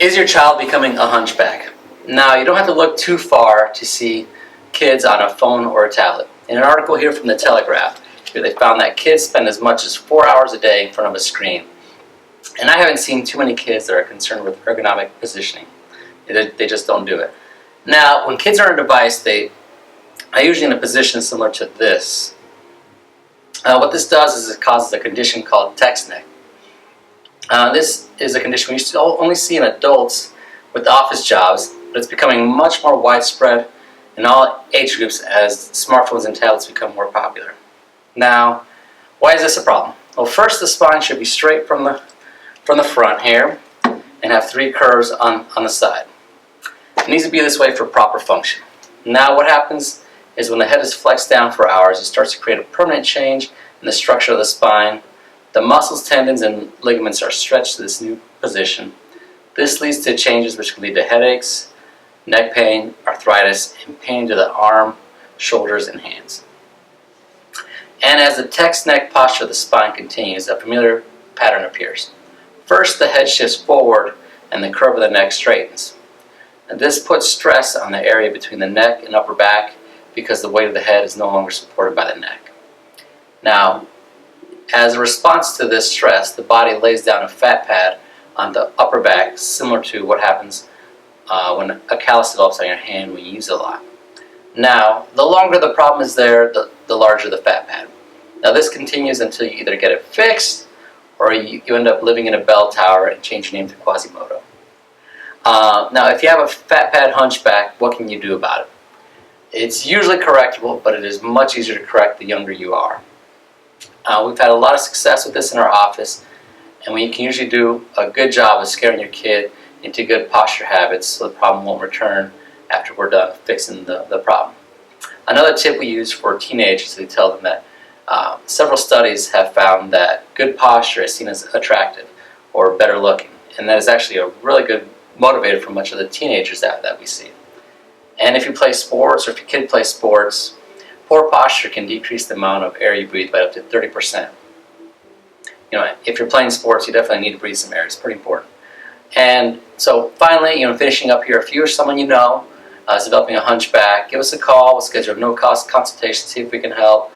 Is your child becoming a hunchback? Now, you don't have to look too far to see kids on a phone or a tablet. In an article here from the Telegraph, here they found that kids spend as much as 4 hours a day in front of a screen. And I haven't seen too many kids that are concerned with ergonomic positioning. They just don't do it. Now, when kids are on a device, they are usually in a position similar to this. What this does is it causes a condition called text neck. This is a condition we used to only see in adults with office jobs, but it's becoming much more widespread in all age groups as smartphones and tablets become more popular. Now, why is this a problem? Well, first, the spine should be straight from the front here and have 3 curves on the side. It needs to be this way for proper function. Now, what happens is when the head is flexed down for hours, it starts to create a permanent change in the structure of the spine. The muscles, tendons, and ligaments are stretched to this new position. This leads to changes which can lead to headaches, neck pain, arthritis, and pain to the arm, shoulders, and hands. And as the text neck posture of the spine continues, a familiar pattern appears. First, the head shifts forward and the curve of the neck straightens. And this puts stress on the area between the neck and upper back because the weight of the head is no longer supported by the neck. Now, as a response to this stress, the body lays down a fat pad on the upper back, similar to what happens when a callus develops on your hand when you use it a lot. Now, the longer the problem is there, the larger the fat pad. Now, this continues until you either get it fixed or you end up living in a bell tower and change your name to Quasimodo. Now, if you have a fat pad hunchback, what can you do about it? It's usually correctable, but it is much easier to correct the younger you are. We've had a lot of success with this in our office, and we can usually do a good job of scaring your kid into good posture habits so the problem won't return after we're done fixing the problem. Another tip we use for teenagers is to tell them that several studies have found that good posture is seen as attractive or better looking, and that is actually a really good motivator for much of the teenagers that we see. And if you play sports, or if your kid plays sports, poor posture can decrease the amount of air you breathe by up to 30%. If you're playing sports, you definitely need to breathe some air. It's pretty important. And so finally, finishing up here, if you or someone you know is developing a hunchback, give us a call. We'll schedule a no-cost consultation, see if we can help.